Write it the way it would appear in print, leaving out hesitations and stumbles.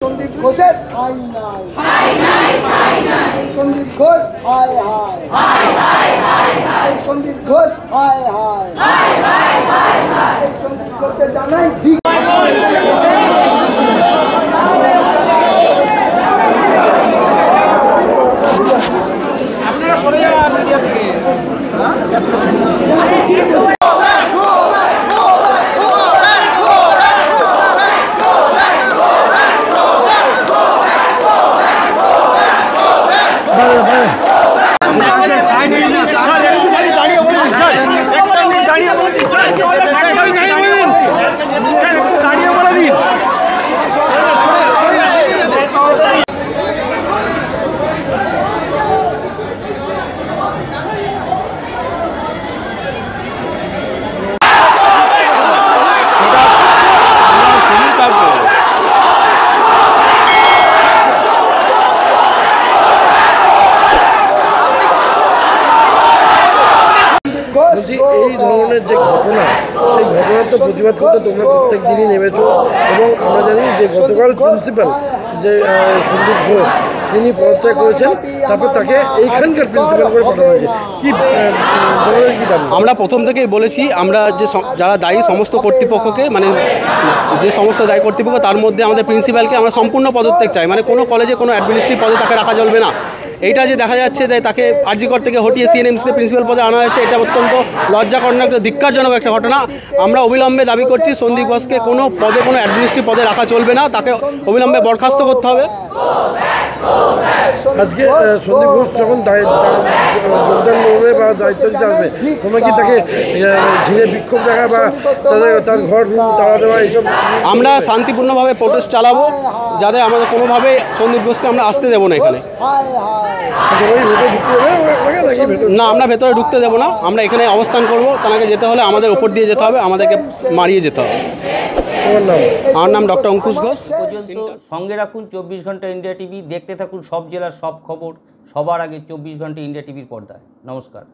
সন্দীপ ঘোষের ঠাই নাই, সন্দীপ ঘোষ হায় হায়, সন্দীপ ঘোষ হায় হায়, সন্দীপ ঘোষকে জানাই আপনারা সরে যাওয়া মিডিয়া থেকে এই ধরনের যে ঘটনা, সেই ঘটনার তো প্রতিবাদ করতে তোমরা প্রত্যেক দিনই নেমেছো এবং আমরা জানি যে গতকাল প্রিন্সিপাল যে সন্দীপ ঘোষ তিনি পদত্যাগ করেছেন, তারপর তাকে এইখানকার প্রিন্সিপাল করে পাঠানো হয়েছে। কি আমরা প্রথম থেকেই বলেছি, আমরা যে যারা দায়ী সমস্ত কর্তৃপক্ষকে, মানে যে সমস্ত দায়ী কর্তৃপক্ষ তার মধ্যে আমাদের প্রিন্সিপালকে আমরা সম্পূর্ণ পদত্যাগ চাই। মানে কোনো কলেজে কোনো অ্যাডমিনিস্ট্রেটিভ পদে তাকে রাখা চলবে না। এইটা যে দেখা যাচ্ছে যে তাকে আরজিকর থেকে হটিয়ে সিএনএমসিতে প্রিন্সিপাল পদে আনা হয়েছে, এটা অত্যন্ত লজ্জাকর, একটা ধিক্কারজনক একটা ঘটনা। আমরা অবিলম্বে দাবি করছি সন্দীপ ঘোষকে কোনো পদে, কোনো অ্যাডমিনিস্ট্রেটিভ পদে রাখা চলবে না, তাকে অবিলম্বে বরখাস্ত করতে হবে। আজকে সন্দীপ ঘোষ যখন যোগদান করবে বা দায়িত্ব দিতে আসবে, তোমরা কি তাকে ঘিরে বিক্ষোভ দেখা বা তার ঘর তাড়া দেওয়া এইসব? আমরা শান্তিপূর্ণভাবে প্রোটেস্ট চালাবো, যাতে আমাদের কোনোভাবে সন্দীপ ঘোষকে আমরা আসতে দেবো না এখানে। না, আমরা ভেতরে ঢুকতে দেবো না, আমরা এখানে অবস্থান করব। তাকে যেতে হলে আমাদের ওপর দিয়ে যেতে হবে, আমাদেরকে মারিয়ে যেতে হবে। আমার নাম ডক্টর অঙ্কুশ ঘোষ। সঙ্গে রাখুন 24 ঘন্টা ইন্ডিয়া টিভি, দেখতে থাকুন সব জেলার সব খবর সবার আগে 24 ঘন্টা ইন্ডিয়া টিভির পর্দায়। নমস্কার।